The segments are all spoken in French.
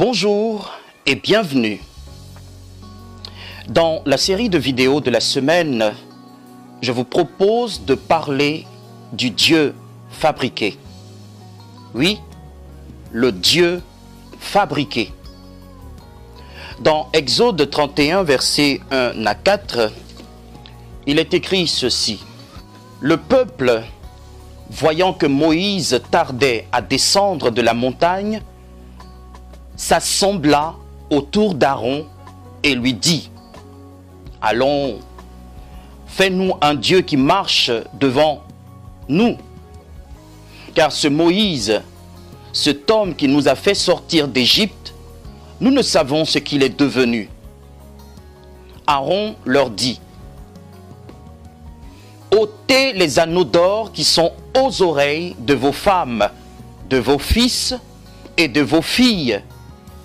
Bonjour et bienvenue. Dans la série de vidéos de la semaine, je vous propose de parler du Dieu fabriqué. Oui, le Dieu fabriqué. Dans Exode 31, versets 1 à 4, il est écrit ceci. Le peuple, voyant que Moïse tardait à descendre de la montagne, s'assembla autour d'Aaron et lui dit, « Allons, fais-nous un Dieu qui marche devant nous. Car ce Moïse, cet homme qui nous a fait sortir d'Égypte, nous ne savons ce qu'il est devenu. » Aaron leur dit, « ôtez les anneaux d'or qui sont aux oreilles de vos femmes, de vos fils et de vos filles,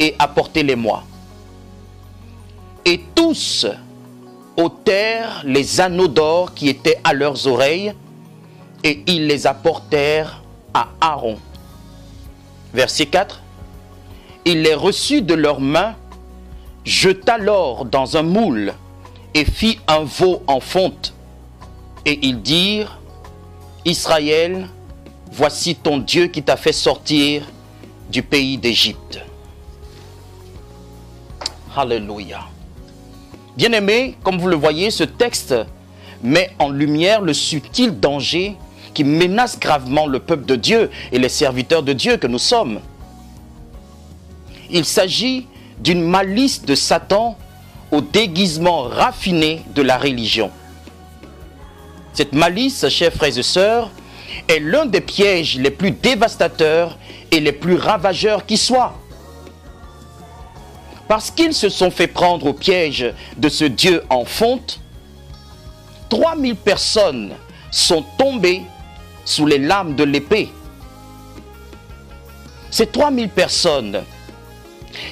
et apportez-les-moi. » Et tous ôtèrent les anneaux d'or qui étaient à leurs oreilles, et ils les apportèrent à Aaron. Verset 4. Il les reçut de leurs mains, jeta l'or dans un moule, et fit un veau en fonte. Et ils dirent, « Israël, voici ton Dieu qui t'a fait sortir du pays d'Égypte. » Alléluia. Bien-aimés, comme vous le voyez, ce texte met en lumière le subtil danger qui menace gravement le peuple de Dieu et les serviteurs de Dieu que nous sommes. Il s'agit d'une malice de Satan au déguisement raffiné de la religion. Cette malice, chers frères et sœurs, est l'un des pièges les plus dévastateurs et les plus ravageurs qui soient. Parce qu'ils se sont fait prendre au piège de ce Dieu en fonte, 3000 personnes sont tombées sous les lames de l'épée. Ces 3000 personnes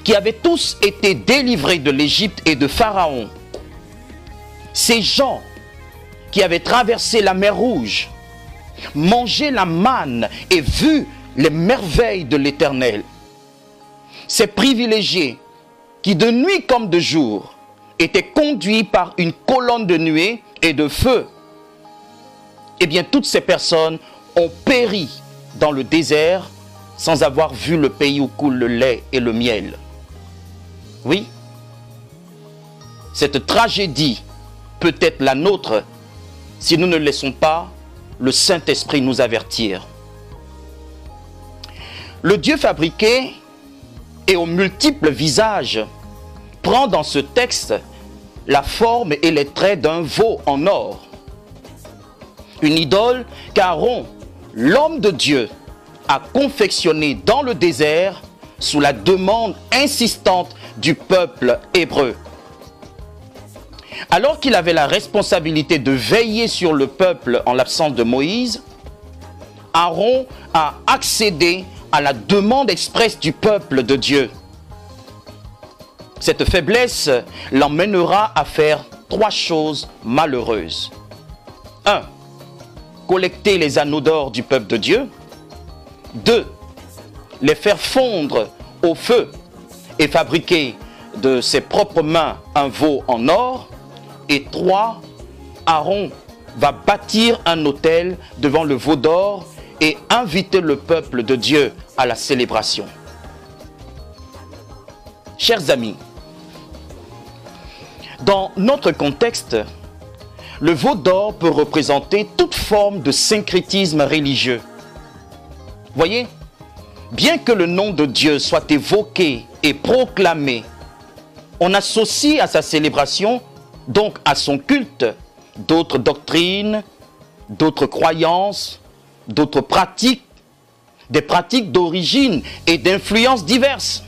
qui avaient tous été délivrés de l'Égypte et de Pharaon, ces gens qui avaient traversé la mer Rouge, mangé la manne et vu les merveilles de l'Éternel, ces privilégiés qui de nuit comme de jour étaient conduits par une colonne de nuée et de feu, eh bien toutes ces personnes ont péri dans le désert sans avoir vu le pays où coule le lait et le miel. Oui, cette tragédie peut être la nôtre si nous ne laissons pas le Saint-Esprit nous avertir. Le Dieu fabriqué et aux multiples visages prend dans ce texte la forme et les traits d'un veau en or. Une idole qu'Aaron, l'homme de Dieu, a confectionnée dans le désert sous la demande insistante du peuple hébreu. Alors qu'il avait la responsabilité de veiller sur le peuple en l'absence de Moïse, Aaron a accédé à la demande expresse du peuple de Dieu. Cette faiblesse l'emmènera à faire 3 choses malheureuses. 1. Collecter les anneaux d'or du peuple de Dieu. 2. Les faire fondre au feu et fabriquer de ses propres mains un veau en or. Et 3. Aaron va bâtir un autel devant le veau d'or et inviter le peuple de Dieu à la célébration. Chers amis, dans notre contexte, le veau d'or peut représenter toute forme de syncrétisme religieux. Voyez, bien que le nom de Dieu soit évoqué et proclamé, on associe à sa célébration, donc à son culte, d'autres doctrines, d'autres croyances, d'autres pratiques, des pratiques d'origine et d'influence diverses.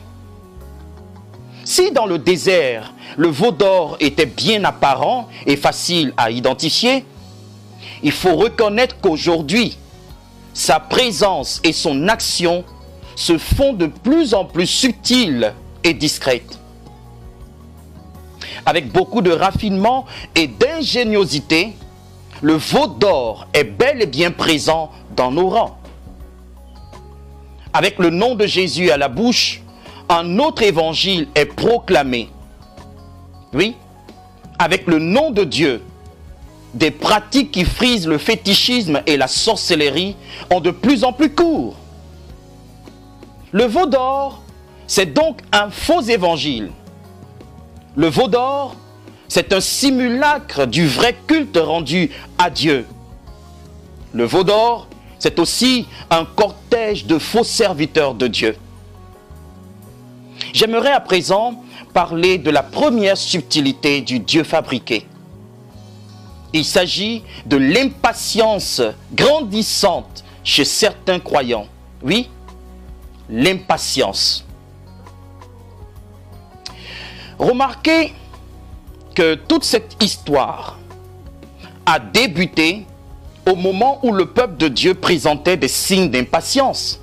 Si dans le désert, le veau d'or était bien apparent et facile à identifier, il faut reconnaître qu'aujourd'hui, sa présence et son action se font de plus en plus subtiles et discrètes. Avec beaucoup de raffinement et d'ingéniosité, le veau d'or est bel et bien présent dans nos rangs. Avec le nom de Jésus à la bouche, un autre évangile est proclamé, oui, avec le nom de Dieu, des pratiques qui frisent le fétichisme et la sorcellerie ont de plus en plus cours. Le veau d'or, c'est donc un faux évangile. Le veau d'or, c'est un simulacre du vrai culte rendu à Dieu. Le veau d'or, c'est aussi un cortège de faux serviteurs de Dieu. J'aimerais à présent parler de la première subtilité du Dieu fabriqué. Il s'agit de l'impatience grandissante chez certains croyants. Oui, l'impatience. Remarquez que toute cette histoire a débuté au moment où le peuple de Dieu présentait des signes d'impatience.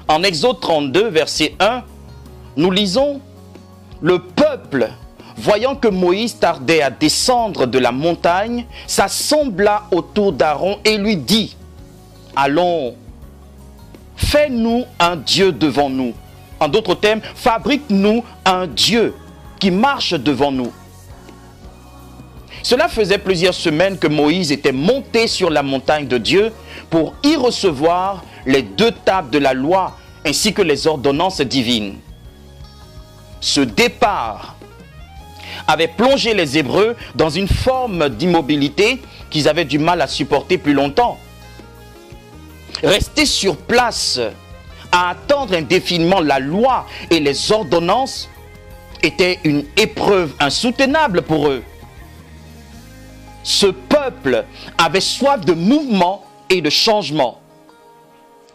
En Exode 32, verset 1, nous lisons « Le peuple, voyant que Moïse tardait à descendre de la montagne, s'assembla autour d'Aaron et lui dit « Allons, fais-nous un Dieu devant nous. » En d'autres termes, fabrique-nous un Dieu qui marche devant nous. Cela faisait plusieurs semaines que Moïse était monté sur la montagne de Dieu pour y recevoir les 2 tables de la loi ainsi que les ordonnances divines. Ce départ avait plongé les Hébreux dans une forme d'immobilité qu'ils avaient du mal à supporter plus longtemps. Rester sur place à attendre indéfiniment la loi et les ordonnances était une épreuve insoutenable pour eux. Ce peuple avait soif de mouvement et de changement.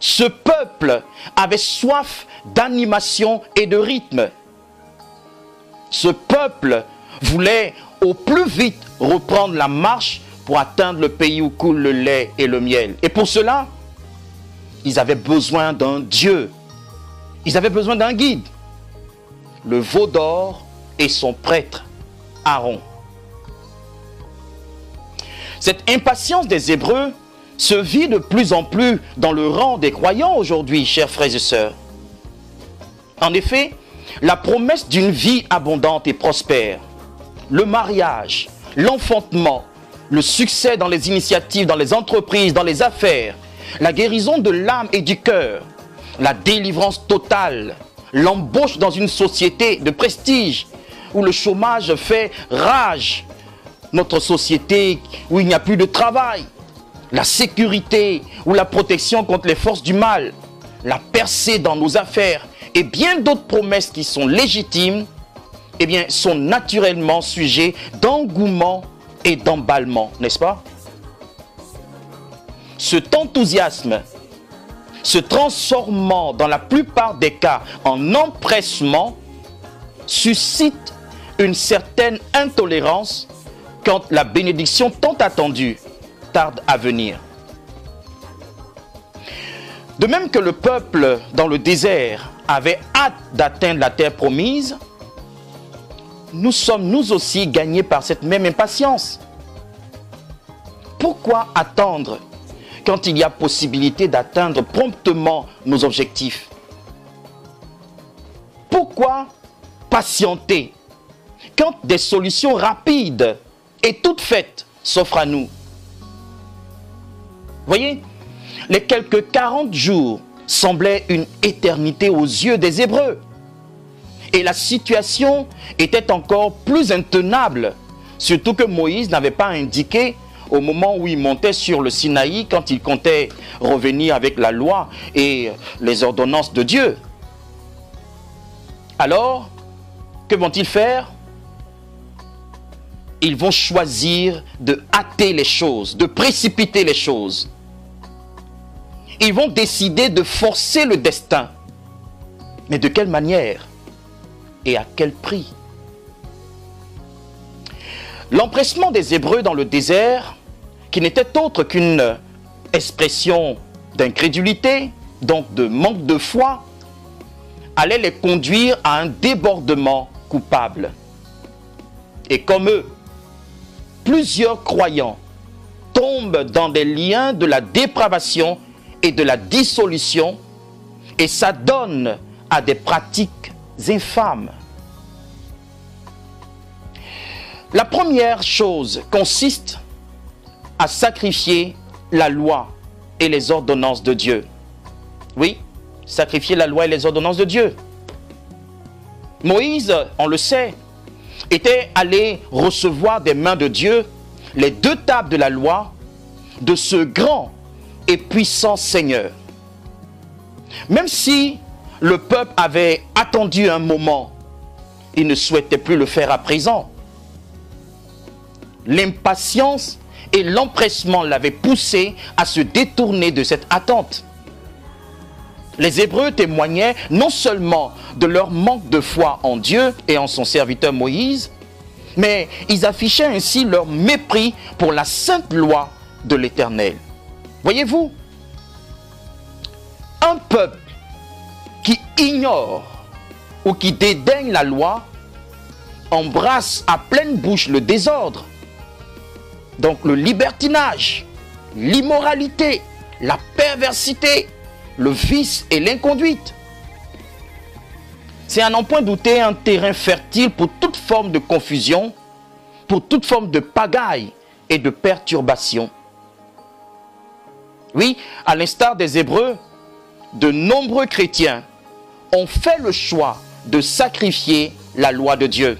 Ce peuple avait soif d'animation et de rythme. Ce peuple voulait au plus vite reprendre la marche pour atteindre le pays où coule le lait et le miel. Et pour cela, ils avaient besoin d'un Dieu. Ils avaient besoin d'un guide. Le veau d'or et son prêtre, Aaron. Cette impatience des Hébreux se vit de plus en plus dans le rang des croyants aujourd'hui, chers frères et sœurs. En effet, la promesse d'une vie abondante et prospère, le mariage, l'enfantement, le succès dans les initiatives, dans les entreprises, dans les affaires, la guérison de l'âme et du cœur, la délivrance totale, l'embauche dans une société de prestige où le chômage fait rage, notre société où il n'y a plus de travail, la sécurité ou la protection contre les forces du mal, la percée dans nos affaires et bien d'autres promesses qui sont légitimes, eh bien, sont naturellement sujets d'engouement et d'emballement, n'est-ce pas? Cet enthousiasme se transformant dans la plupart des cas en empressement suscite une certaine intolérance quand la bénédiction tant attendue tarde à venir. De même que le peuple dans le désert avait hâte d'atteindre la terre promise, nous sommes nous aussi gagnés par cette même impatience. Pourquoi attendre quand il y a possibilité d'atteindre promptement nos objectifs? Pourquoi patienter quand des solutions rapides et toutes faites s'offrent à nous? Voyez, les quelques 40 jours semblaient une éternité aux yeux des Hébreux. Et la situation était encore plus intenable, surtout que Moïse n'avait pas indiqué au moment où il montait sur le Sinaï, quand il comptait revenir avec la loi et les ordonnances de Dieu. Alors, que vont-ils faire? Ils vont choisir de hâter les choses, de précipiter les choses. Ils vont décider de forcer le destin. Mais de quelle manière? Et à quel prix? L'empressement des Hébreux dans le désert, qui n'était autre qu'une expression d'incrédulité, donc de manque de foi, allait les conduire à un débordement coupable. Et comme eux, plusieurs croyants tombent dans des liens de la dépravation et de la dissolution et s'adonnent à des pratiques infâmes. La première chose consiste à sacrifier la loi et les ordonnances de Dieu. Oui, sacrifier la loi et les ordonnances de Dieu. Moïse, on le sait, était allé recevoir des mains de Dieu les 2 tables de la loi de ce grand et puissant Seigneur. Même si le peuple avait attendu un moment, il ne souhaitait plus le faire à présent. L'impatience et l'empressement l'avaient poussé à se détourner de cette attente. Les Hébreux témoignaient non seulement de leur manque de foi en Dieu et en son serviteur Moïse, mais ils affichaient ainsi leur mépris pour la sainte loi de l'Éternel. Voyez-vous, un peuple qui ignore ou qui dédaigne la loi embrasse à pleine bouche le désordre. Donc le libertinage, l'immoralité, la perversité, le vice et l'inconduite. C'est à n'en point douter un terrain fertile pour toute forme de confusion, pour toute forme de pagaille et de perturbation. Oui, à l'instar des Hébreux, de nombreux chrétiens ont fait le choix de sacrifier la loi de Dieu.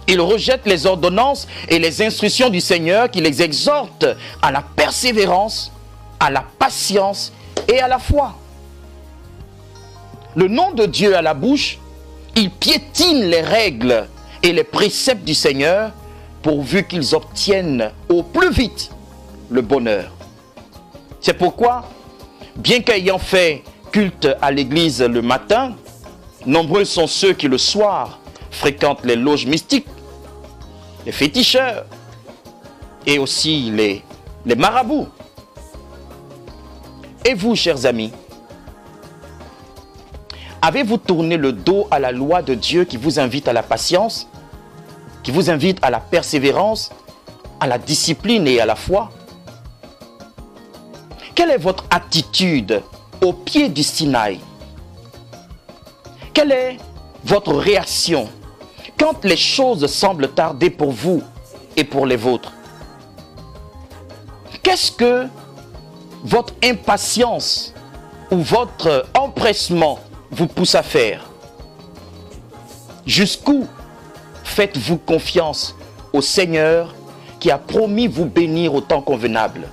Ils rejettent les ordonnances et les instructions du Seigneur qui les exhortent à la persévérance, à la patience et à la foi. Le nom de Dieu à la bouche, ils piétinent les règles et les préceptes du Seigneur pourvu qu'ils obtiennent au plus vite le bonheur. C'est pourquoi, bien qu'ayant fait culte à l'église le matin, nombreux sont ceux qui le soir fréquentent les loges mystiques, les féticheurs et aussi les marabouts. Et vous, chers amis, avez-vous tourné le dos à la loi de Dieu qui vous invite à la patience, qui vous invite à la persévérance, à la discipline et à la foi? Quelle est votre attitude au pied du Sinaï? Quelle est votre réaction quand les choses semblent tarder pour vous et pour les vôtres? Qu'est-ce que votre impatience ou votre empressement vous pousse à faire? Jusqu'où faites-vous confiance au Seigneur qui a promis vous bénir au temps convenable?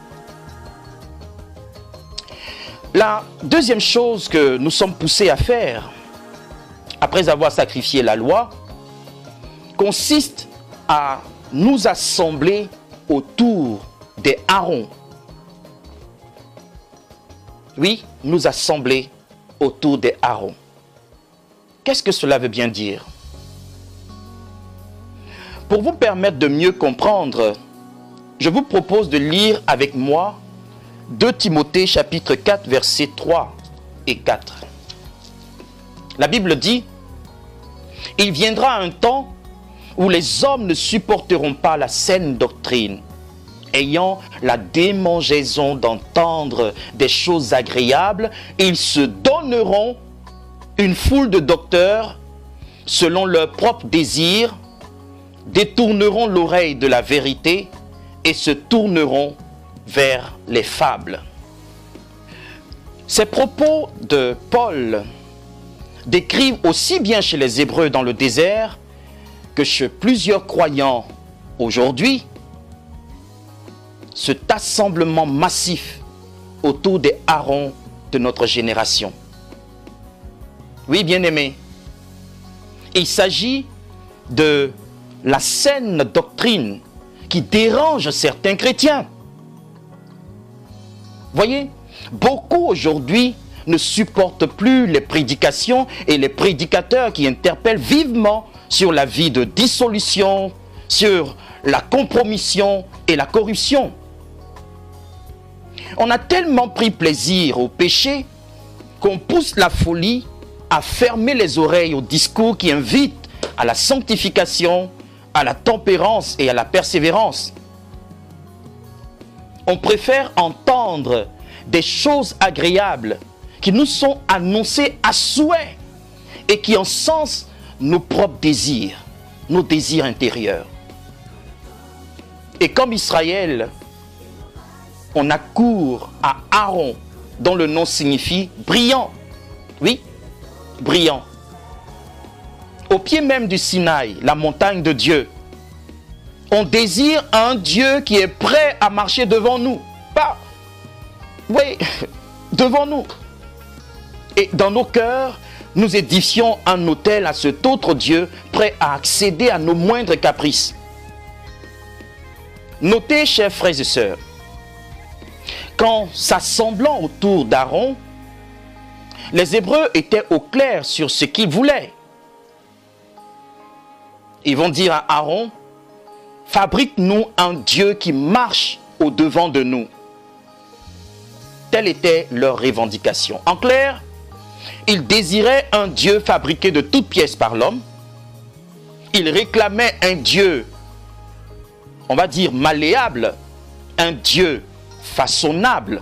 La deuxième chose que nous sommes poussés à faire, après avoir sacrifié la loi, consiste à nous assembler autour des Aaron. Oui, nous assembler autour des Aaron. Qu'est-ce que cela veut bien dire? Pour vous permettre de mieux comprendre, je vous propose de lire avec moi 2 Timothée chapitre 4 versets 3 et 4. La Bible dit: « Il viendra un temps où les hommes ne supporteront pas la saine doctrine, ayant la démangeaison d'entendre des choses agréables, ils se donneront une foule de docteurs selon leurs propres désirs, détourneront l'oreille de la vérité et se tourneront vers les fables. » Ces propos de Paul décrivent aussi bien chez les Hébreux dans le désert que chez plusieurs croyants aujourd'hui cet assemblement massif autour des Aaron de notre génération. Oui, bien-aimés, il s'agit de la saine doctrine qui dérange certains chrétiens. Voyez, beaucoup aujourd'hui ne supportent plus les prédications et les prédicateurs qui interpellent vivement sur la vie de dissolution, sur la compromission et la corruption. On a tellement pris plaisir au péché qu'on pousse la folie à fermer les oreilles aux discours qui invitent à la sanctification, à la tempérance et à la persévérance. On préfère entendre des choses agréables qui nous sont annoncés à souhait et qui encensent nos propres désirs, nos désirs intérieurs. Et comme Israël, on accourt à Aaron, dont le nom signifie brillant. Oui, brillant. Au pied même du Sinaï, la montagne de Dieu, on désire un Dieu qui est prêt à marcher devant nous. Pas, oui, devant nous. Et dans nos cœurs, nous édifions un autel à cet autre Dieu prêt à accéder à nos moindres caprices. Notez, chers frères et sœurs, qu'en s'assemblant autour d'Aaron, les Hébreux étaient au clair sur ce qu'ils voulaient. Ils vont dire à Aaron, fabrique-nous un Dieu qui marche au-devant de nous. Telle était leur revendication. En clair, ils désiraient un Dieu fabriqué de toutes pièces par l'homme. Ils réclamaient un Dieu, on va dire malléable, un Dieu façonnable.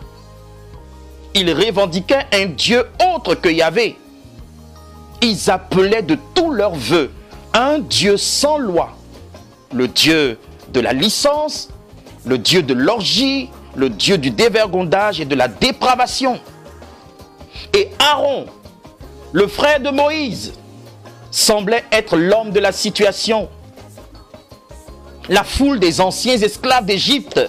Ils revendiquaient un Dieu autre que Yahvé. Ils appelaient de tous leurs vœux un Dieu sans loi, le Dieu de la licence, le Dieu de l'orgie, le Dieu du dévergondage et de la dépravation. Et Aaron, le frère de Moïse, semblait être l'homme de la situation. La foule des anciens esclaves d'Égypte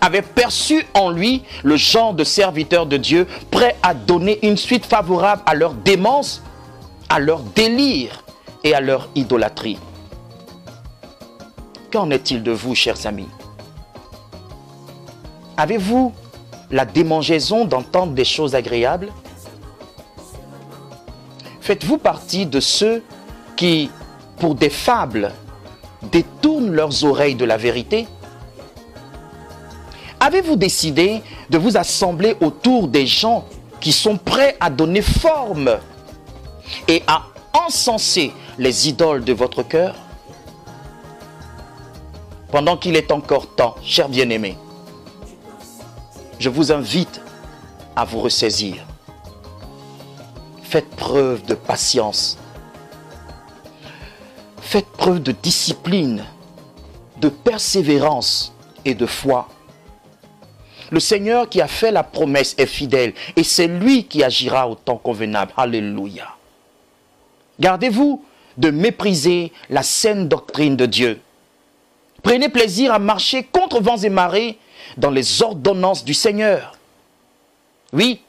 avait perçu en lui le genre de serviteur de Dieu prêt à donner une suite favorable à leur démence, à leur délire et à leur idolâtrie. Qu'en est-il de vous, chers amis? Avez-vous la démangeaison d'entendre des choses agréables? Faites-vous partie de ceux qui, pour des fables, détournent leurs oreilles de la vérité? Avez-vous décidé de vous assembler autour des gens qui sont prêts à donner forme et à encenser les idoles de votre cœur? Pendant qu'il est encore temps, chers bien-aimés, je vous invite à vous ressaisir. Faites preuve de patience. Faites preuve de discipline, de persévérance et de foi. Le Seigneur qui a fait la promesse est fidèle et c'est lui qui agira au temps convenable. Alléluia. Gardez-vous de mépriser la saine doctrine de Dieu. Prenez plaisir à marcher contre vents et marées dans les ordonnances du Seigneur. Oui,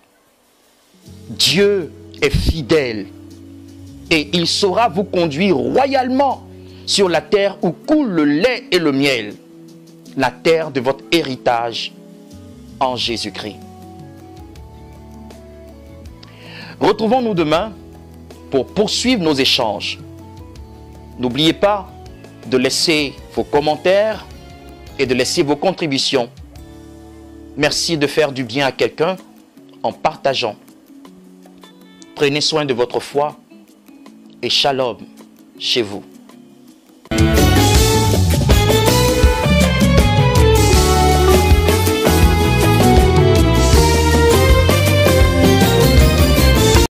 Dieu est fidèle et il saura vous conduire royalement sur la terre où coule le lait et le miel, la terre de votre héritage en Jésus-Christ. Retrouvons-nous demain pour poursuivre nos échanges. N'oubliez pas de laisser vos commentaires et de laisser vos contributions. Merci de faire du bien à quelqu'un en partageant. Prenez soin de votre foi et shalom chez vous.